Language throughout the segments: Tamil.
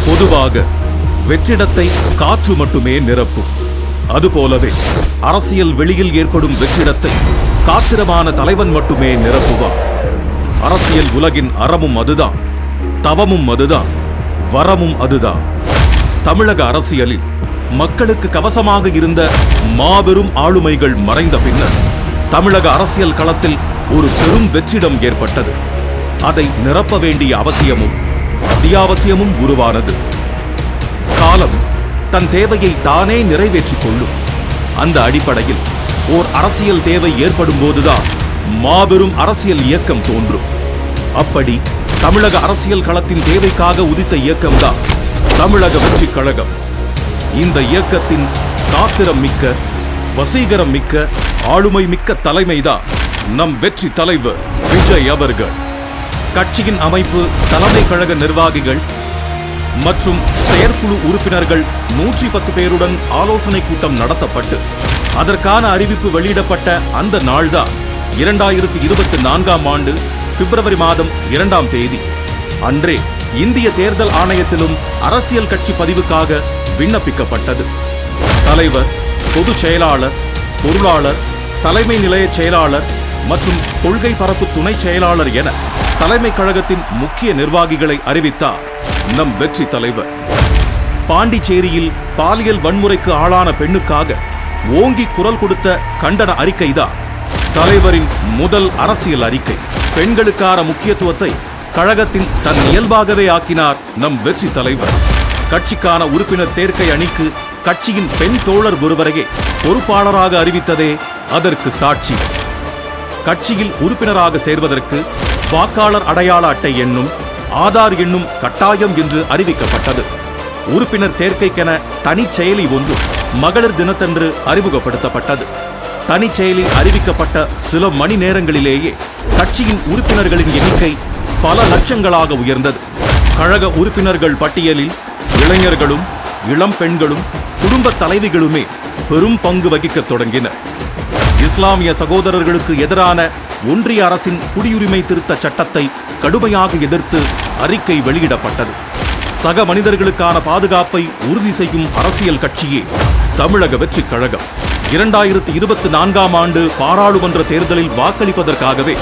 பொதுவாக வெற்றிடத்தை காற்று மட்டுமே நிரப்பும். அதுபோலவே அரசியல் வெளியில் ஏற்படும் வெற்றிடத்தை காத்திரமான தலைவன் மட்டுமே நிரப்புவான். அரசியல் உலகின் அறமும் அதுதான், தவமும் அதுதான், வரமும் அதுதான். தமிழக அரசியலில் மக்களுக்கு கவசமாக இருந்த மாபெரும் ஆளுமைகள் மறைந்த பின்னர் தமிழக அரசியல் களத்தில் ஒரு பெரும் வெற்றிடம் ஏற்பட்டது. அதை நிரப்ப வேண்டிய அவசியமும் அத்தியாவசியமும் உருவானது. காலம் தன் தேவையை தானே நிறைவேற்றிக் கொள்ளும். அந்த அடிப்படையில் ஓர் அரசியல் தேவை ஏற்படும் போதுதான் மாபெரும் அரசியல் இயக்கம் தோன்றும். அப்படி தமிழக அரசியல் களத்தின் தேவைக்காக உதித்த இயக்கம்தான் தமிழக வெற்றி கழகம். இந்த இயக்கத்தின் காத்திரம் மிக்க, வசீகரம் மிக்க, ஆளுமை மிக்க தலைமைதான் நம் வெற்றி தலைவர் விஜய் அவர்கள். கட்சியின் அமைப்பு, தலைமை கழக நிர்வாகிகள் மற்றும் செயற்குழு உறுப்பினர்கள் 110 பேருடன் ஆலோசனை கூட்டம் நடத்தப்பட்டு அதற்கான அறிவிப்பு வெளியிடப்பட்ட அந்த நாள்தான் 2024ஆம் ஆண்டு பிப்ரவரி மாதம் 2ஆம் தேதி. அன்றே இந்திய தேர்தல் ஆணையத்திலும் அரசியல் கட்சி பதிவுக்காக விண்ணப்பிக்கப்பட்டது. தலைவர், பொதுச் செயலாளர், பொருளாளர், தலைமை நிலைய செயலாளர் மற்றும் கொள்கை பரப்பு துணை செயலாளர் என தலைமை கழகத்தின் முக்கிய நிர்வாகிகளை அறிவித்தார் நம் வெற்றி தலைவர். பாண்டிச்சேரியில் பாலியல் வன்முறைக்கு ஆளான பெண்ணுக்காக ஓங்கி குரல் கொடுத்த கண்டன அறிக்கைதான் தலைவரின் முதல் அரசியல் அறிக்கை. பெண்களுக்கான முக்கியத்துவத்தை கழகத்தின் தன் இயல்பாகவே ஆக்கினார் நம் வெற்றி தலைவர். கட்சிக்கான உறுப்பினர் சேர்க்கை அணிக்கு கட்சியின் பெண் தோழர் ஒருவரையே பொறுப்பாளராக அறிவித்ததே அதற்கு சாட்சி. கட்சியில் உறுப்பினராக சேர்வதற்கு வாக்காளர் அடையாள அட்டை எண்ணும் ஆதார் எண்ணும் கட்டாயம் என்று அறிவிக்கப்பட்டது. உறுப்பினர் சேர்க்கைக்கென தனி செயலி ஒன்று மகளிர் தினத்தன்று அறிமுகப்படுத்தப்பட்டது. தனி செயலில் அறிவிக்கப்பட்ட சில மணி நேரங்களிலேயே கட்சியின் உறுப்பினர்களின் எண்ணிக்கை பல லட்சங்களாக உயர்ந்தது. கழக உறுப்பினர்கள் பட்டியலில் இளைஞர்களும் இளம் பெண்களும் குடும்ப தலைவிகளுமே பெரும் பங்கு வகிக்க தொடங்கினர். இஸ்லாமிய சகோதரர்களுக்கு எதிரான ஒன்றிய அரசின் குடியுரிமை திருத்த சட்டத்தை கடுமையாக எதிர்த்து அறிக்கை வெளியிடப்பட்டது. சக மனிதர்களுக்கான பாதுகாப்பை உறுதி செய்யும் அரசியல் கட்சியே தமிழக வெற்றி கழகம். 2024ஆம் ஆண்டு பாராளுமன்ற தேர்தலில் வாக்களிப்பதற்காகவே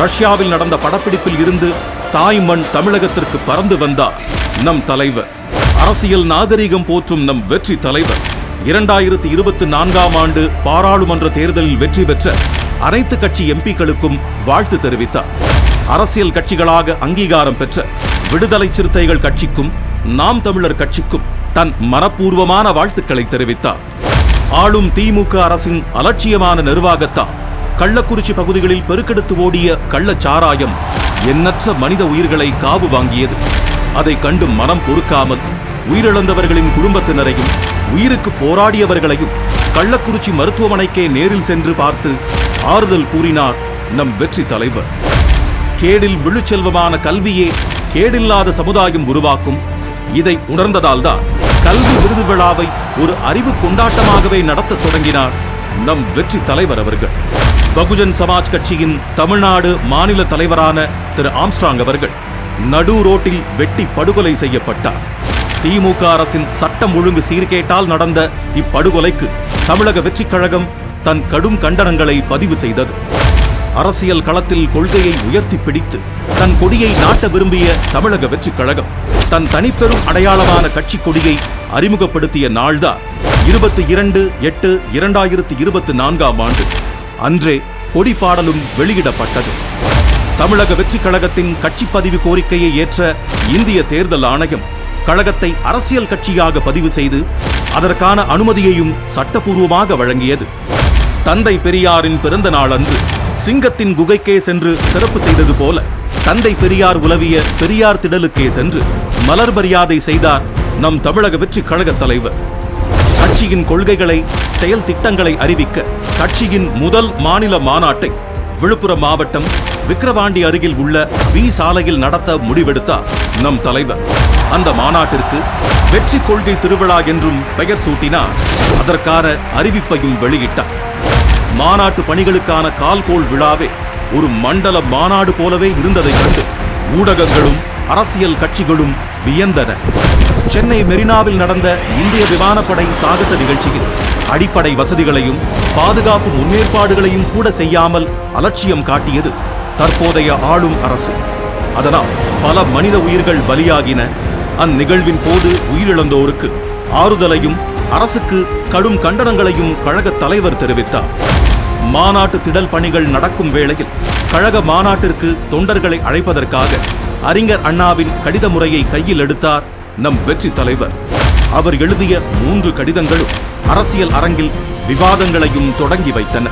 ரஷ்யாவில் நடந்த படப்பிடிப்பில் இருந்து தாய்மண் தமிழகத்திற்கு பறந்து வந்தார் நம் தலைவர். அரசியல் நாகரிகம் போற்றும் நம் வெற்றி தலைவர் 2024ஆம் ஆண்டு பாராளுமன்ற தேர்தலில் வெற்றி பெற்ற அனைத்து கட்சி எம்பிக்களுக்கும் வாழ்த்து தெரிவித்தார். அரசியல் கட்சிகளாக அங்கீகாரம் பெற்ற விடுதலை சிறுத்தைகள் கட்சிக்கும் நாம் தமிழர் கட்சிக்கும் தன் மனப்பூர்வமான வாழ்த்துக்களை தெரிவித்தார். ஆளும் திமுக அரசின் அலட்சியமான நிர்வாகத்தால் கள்ளக்குறிச்சி பகுதிகளில் பெருக்கெடுத்து ஓடிய கள்ளச்சாராயம் எண்ணற்ற மனித உயிர்களை காவு வாங்கியது. அதை கண்டு மனம் பொறுக்காமல் உயிரிழந்தவர்களின் குடும்பத்தினரையும் உயிருக்கு போராடியவர்களையும் கள்ளக்குறிச்சி மருத்துவமனைக்கே நேரில் சென்று பார்த்து ஆறுதல் கூறினார் நம் வெற்றி தலைவர். கேடில் விழுச்செல்வமான கல்வியே கேடில்லாத சமுதாயம் உருவாக்கும். இதை உணர்ந்ததால்தான் கல்வி விருது விழாவை ஒரு அறிவு கொண்டாட்டமாகவே நடத்த தொடங்கினார் நம் வெற்றி தலைவர் அவர்கள். பகுஜன் சமாஜ் கட்சியின் தமிழ்நாடு மாநில தலைவரான திரு ஆம்ஸ்ட்ராங் அவர்கள் நடு ரோட்டில் வெட்டி படுகொலை செய்யப்பட்டார். திமுக அரசின் சட்டம் ஒழுங்கு சீர்கேட்டால் நடந்த இப்படுகொலைக்கு தமிழக வெற்றி கழகம் தன் கடும் கண்டனங்களை பதிவு செய்தது. அரசியல் களத்தில் கொள்கையை உயர்த்தி பிடித்து தன் கொடியை நாட்ட விரும்பிய தமிழக வெற்றி கழகம் தன் தனிப்பெரும் அடையாளமான கட்சி கொடியை அறிமுகப்படுத்திய நாள்தான் 22/8/2024ஆம் ஆண்டு. அன்றே கொடி பாடலும் வெளியிடப்பட்டது. தமிழக வெற்றி கழகத்தின் கட்சி பதிவு கோரிக்கையை ஏற்ற இந்திய தேர்தல் ஆணையம் கழகத்தை அரசியல் கட்சியாக பதிவு செய்து அதற்கான அனுமதியையும் சட்டபூர்வமாக வழங்கியது. தந்தை பெரியாரின் பிறந்த நாள் அன்று சிங்கத்தின் குகைக்கே சென்று சிறப்பு செய்தது போல தந்தை பெரியார் உலவிய பெரியார் திடலுக்கே சென்று மலர் மரியாதை செய்தார் நம் தமிழக வெற்றி கழக தலைவர். கட்சியின் கொள்கைகளை, செயல் திட்டங்களை அறிவிக்க கட்சியின் முதல் மாநில மாநாட்டை விழுப்புரம் மாவட்டம் விக்கிரவாண்டி அருகில் உள்ள வி சாலையில் நடத்த முடிவெடுத்தார் நம் தலைவர். அந்த மாநாட்டிற்கு வெற்றி கொள்கை திருவிழா என்றும் பெயர் சூட்டினார். அதற்கான அறிவிப்பையும் வெளியிட்டார். மாநாட்டு பணிகளுக்கான கால்கோள் விழாவே ஒரு மண்டல மாநாடு போலவே இருந்ததை கண்டு ஊடகங்களும் அரசியல் கட்சிகளும் வியந்தன. சென்னை மெரினாவில் நடந்த இந்திய விமானப்படை சாகச நிகழ்ச்சியில் அடிப்படை வசதிகளையும் பாதுகாப்பு முன்னேற்பாடுகளையும் கூட செய்யாமல் அலட்சியம் காட்டியது தற்போதைய ஆளும் அரசு. அதனால் பல மனித உயிர்கள் பலியாகின. அந்நிகழ்வின் போது உயிரிழந்தோருக்கு ஆறுதலையும் அரசுக்கு கடும் கண்டனங்களையும் கழக தலைவர் தெரிவித்தார். மாநாட்டு திடல் பணிகள் நடக்கும் வேளையில் கழக மாநாட்டிற்கு தொண்டர்களை அழைப்பதற்காக அறிஞர் அண்ணாவின் கடித முறையை கையில் எடுத்தார் நம் வெற்றி தலைவர். அவர் எழுதிய 3 கடிதங்களும் அரசியல் அரங்கில் விவாதங்களையும் தொடங்கி வைத்தன.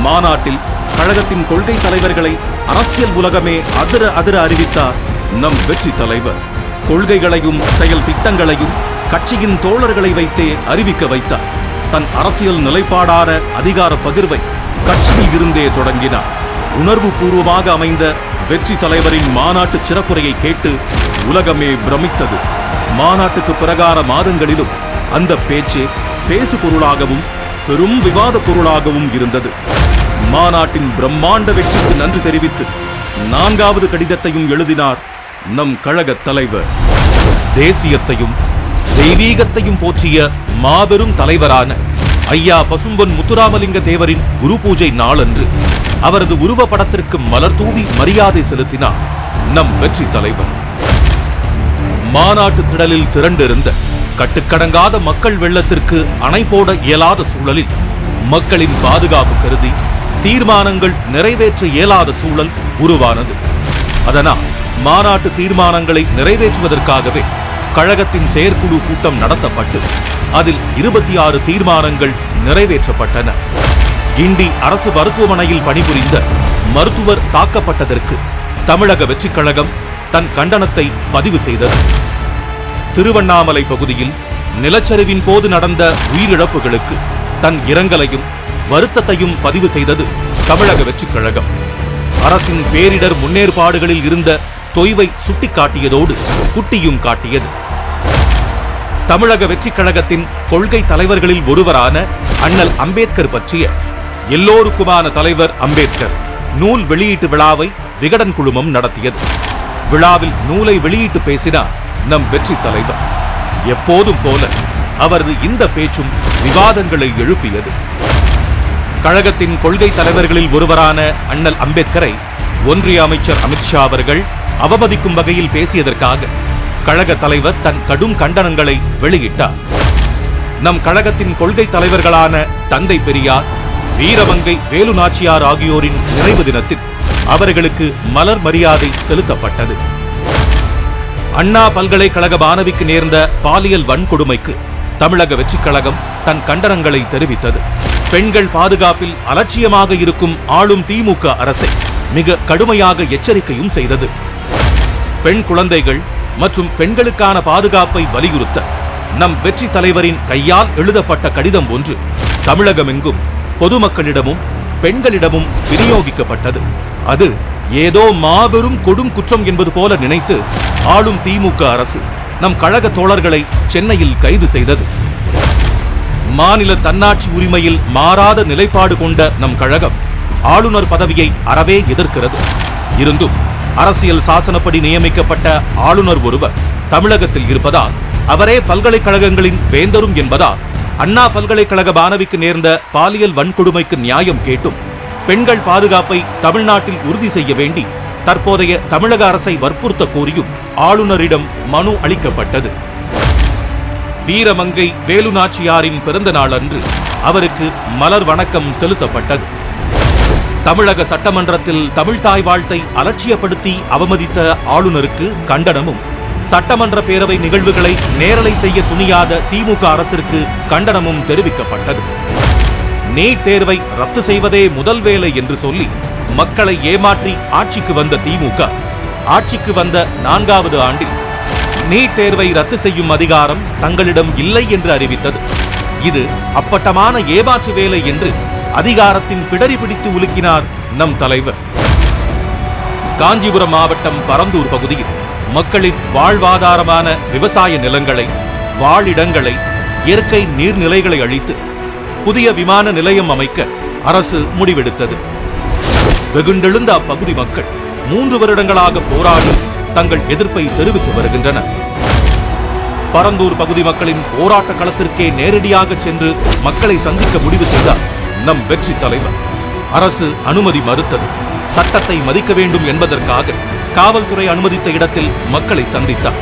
மாநாட்டில் கழகத்தின் கொள்கை தலைவர்களை அரசியல் உலகமே அதிர அறிவித்தார் நம் வெற்றி தலைவர். கொள்கைகளையும் செயல் திட்டங்களையும் கட்சியின் தோழர்களை வைத்தே அறிவிக்க வைத்தார். தன் அரசியல் நிலைப்பாடான அதிகார பகிர்வை கட்சியில் இருந்தே தொடங்கினார். உணர்வு பூர்வமாக அமைந்த வெற்றி தலைவரின் மாநாட்டு சிறப்புரையை கேட்டு உலகமே பிரமித்தது. மாநாட்டுக்கு பிறகான மாதங்களிலும் அந்த பேச்சே பேசு பொருளாகவும் பெரும் விவாத பொருளாகவும் இருந்தது. மாநாட்டின் பிரம்மாண்ட வெற்றிக்கு நன்றி தெரிவித்து 4வது கடிதத்தையும் எழுதினார் நம் கழக தலைவர். தேசியத்தையும் தெய்வீகத்தையும் போற்றிய மாபெரும் தலைவரான ஐயா பசும்பொன் முத்துராமலிங்க தேவரின் குரு பூஜை நாளன்று அவரது உருவ படத்திற்கு மலர் தூவி மரியாதை செலுத்தினார் நம் வெற்றி தலைவர். மாநாட்டு திடலில் திரண்டிருந்த கட்டுக்கடங்காத மக்கள் வெள்ளத்திற்கு அணை போட இயலாத சூழலில் மக்களின் பாதுகாப்பு கருதி தீர்மானங்கள் நிறைவேற்ற இயலாத சூழல் உருவானது. அதனால் மாநாட்டு தீர்மானங்களை நிறைவேற்றுவதற்காகவே கழகத்தின் செயற்குழு கூட்டம் நடத்தப்பட்டு அதில் 26 தீர்மானங்கள் நிறைவேற்றப்பட்டன. கிண்டி அரசு மருத்துவமனையில் பணிபுரிந்த மருத்துவர் தாக்கப்பட்டதற்கு தமிழக வெற்றிக் கழகம் தன் கண்டனத்தை பதிவு செய்தது. திருவண்ணாமலை பகுதியில் நிலச்சரிவின் போது நடந்த உயிரிழப்புகளுக்கு தன் இரங்கலையும் வருத்தத்தையும் பதிவு செய்தது தமிழக வெற்றிக் கழகம். அரசின் பேரிடர் முன்னேற்பாடுகளில் இருந்த தொய்வை சுட்டிக்காட்டியதோடு குட்டியும் காட்டியது. தமிழக வெற்றிக் கழகத்தின் கொள்கை தலைவர்களில் ஒருவரான அண்ணல் அம்பேத்கர் பற்றிய எல்லோருக்குமான தலைவர் அம்பேத்கர் நூல் வெளியீட்டு விழாவை விகடன் குழுமம் நடத்தியது. விழாவில் நூலை வெளியிட்டு பேசினார் நம் வெற்றி தலைவர். எப்போதும் போல அவரது இந்த பேச்சும் விவாதங்களை எழுப்பியது. கழகத்தின் கொள்கை தலைவர்களில் ஒருவரான அண்ணல் அம்பேத்கரை ஒன்றிய அமைச்சர் அமித்ஷா அவர்கள் அவமதிக்கும் வகையில் பேசியதற்காக கழக தலைவர் தன் கடும் கண்டனங்களை வெளியிட்டார். நம் கழகத்தின் கொள்கை தலைவர்களான தந்தை பெரியார், வீரமங்கை வேலு நாச்சியார் ஆகியோரின் நினைவு தினத்தில் அவர்களுக்கு மலர் மரியாதை செலுத்தப்பட்டது. அண்ணா பல்கலைக்கழக மாணவிக்கு நேர்ந்த பாலியல் வன்கொடுமைக்கு தமிழக வெற்றிக் கழகம் தன் கண்டனங்களை தெரிவித்தது. பெண்கள் பாதுகாப்பில் அலட்சியமாக இருக்கும் ஆளும் திமுக அரசை மிக கடுமையாக எச்சரிக்கையும் செய்தது. பெண் குழந்தைகள் மற்றும் பெண்களுக்கான பாதுகாப்பை வலியுறுத்த நம் வெற்றி தலைவரின் கையால் எழுதப்பட்ட கடிதம் ஒன்று தமிழகமெங்கும் பொதுமக்களிடமும் பெண்களிடமும் விநியோகிக்கப்பட்டது. அது ஏதோ மாபெரும் கொடும் குற்றம் என்பது போல நினைத்து ஆளும் திமுக அரசு நம் கழக தோழர்களை சென்னையில் கைது செய்தது. மாநில தன்னாட்சி உரிமையில் மாறாத நிலைப்பாடு கொண்ட நம் கழகம் ஆளுநர் பதவியை அறவே எதிர்க்கிறது. இருந்தும் அரசியல் சாசனப்படி நியமிக்கப்பட்ட ஆளுநர் ஒருவர் தமிழகத்தில் இருப்பதால் அவரே பல்கலைக்கழகங்களின் வேந்தரும் என்பதால் அண்ணா பல்கலைக்கழக மாணவிக்கு நேர்ந்த பாலியல் வன்கொடுமைக்கு நியாயம் கேட்டும் பெண்கள் பாதுகாப்பை தமிழ்நாட்டில் உறுதி செய்ய வேண்டி தற்போதைய தமிழக அரசை வற்புறுத்த கோரியும் ஆளுநரிடம் மனு அளிக்கப்பட்டது. வீரமங்கை வேலு நாச்சியாரின் பிறந்த நாள் அன்று அவருக்கு மலர் வணக்கம் செலுத்தப்பட்டது. தமிழக சட்டமன்றத்தில் தமிழ்தாய் வாழ்த்தை அலட்சியப்படுத்தி அவமதித்த ஆளுநருக்கு கண்டனமும், சட்டமன்ற பேரவை நிகழ்வுகளை நேரலை செய்ய துணியாத திமுக அரசிற்கு கண்டனமும் தெரிவிக்கப்பட்டது. நீட் தேர்வை ரத்து செய்வதே முதல் வேலை என்று சொல்லி மக்களை ஏமாற்றி ஆட்சிக்கு வந்த திமுக ஆட்சிக்கு வந்த 4வது ஆண்டில் நீட் தேர்வை ரத்து செய்யும் அதிகாரம் தங்களிடம் இல்லை என்று அறிவித்தது. இது அப்பட்டமான ஏமாற்று வேலை என்று அதிகாரத்தின் பிடரி பிடித்து உலுக்கினார் நம் தலைவர். காஞ்சிபுரம் மாவட்டம் பரந்தூர் பகுதியில் மக்களின் வாழ்வாதாரமான விவசாய நிலங்களை, வாழிடங்களை, இயற்கை நீர்நிலைகளை அழித்து புதிய விமான நிலையம் அமைக்க அரசு முடிவெடுத்தது. வெகுண்டெழுந்த அப்பகுதி மக்கள் 3 வருடங்களாக போராடி தங்கள் எதிர்ப்பை தெரிவித்து வருகின்றனர். பரந்தூர் பகுதி மக்களின் போராட்ட களத்திற்கே நேரடியாக சென்று மக்களை சந்திக்க முடிவு செய்தார் நம் வெற்றி தலைவர். அரசு அனுமதி மறுத்தது. சட்டத்தை மதிக்க வேண்டும் என்பதற்காக காவல்துறை அனுமதித்த இடத்தில் மக்களை சந்தித்தார்.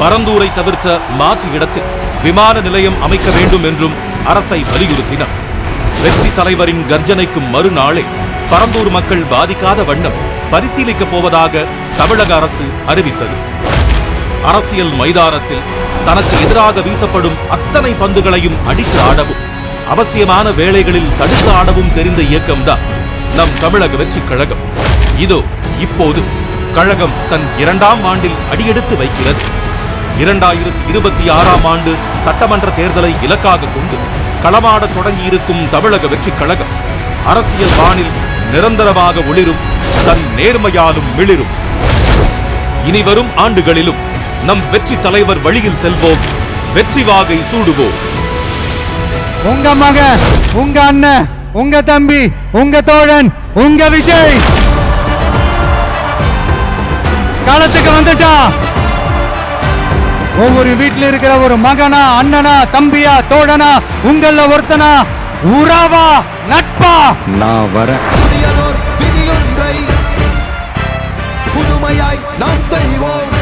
பரந்தூரை தவிர்த்த மாற்று இடத்தில் விமான நிலையம் அமைக்க வேண்டும் என்றும் அரசை வலியுறுத்தினார். வெற்றி தலைவரின் கர்ஜனைக்கு மறுநாளே பரந்தூர் மக்கள் பாதிக்காத வண்ணம் பரிசீலிக்கப் போவதாக தமிழக அரசு அறிவித்தது. அரசியல் மைதானத்தில் தனக்கு எதிராக வீசப்படும் அத்தனை பந்துகளையும் அடித்து ஆடவும் அவசியமான வேளைகளில் தடுத்து ஆடவும் தெரிந்த இயக்கம்தான் நம் தமிழக வெற்றி கழகம். இதோ இப்போது கழகம் தன் 2ஆம் ஆண்டில் அடியெடுத்து வைக்கிறது. 2026ஆம் ஆண்டு சட்டமன்ற தேர்தலை இலக்காக கொண்டு களமாட தொடங்கியிருக்கும் தமிழக வெற்றி கழகம் அரசியல் வானில் நிரந்தரமாக ஒளிரும், தன் நேர்மையாலும் மிளிரும். இனி வரும் ஆண்டுகளிலும் நம் வெற்றி தலைவர் வழியில் செல்வோம், வெற்றி வாகை சூடுவோம். உங்க மகன், உங்க அண்ணன், உங்க தம்பி, உங்க தோழன், உங்க விஜய் களத்துக்கு வந்துட்டா. ஒவ்வொரு வீட்டில் இருக்கிற ஒரு மகனா, அண்ணனா, தம்பியா, தோழனா, உங்கள ஒருத்தனா, உறவா, நட்பா நான் வரேன். புதுமையாய் நாம் செய்வோம்.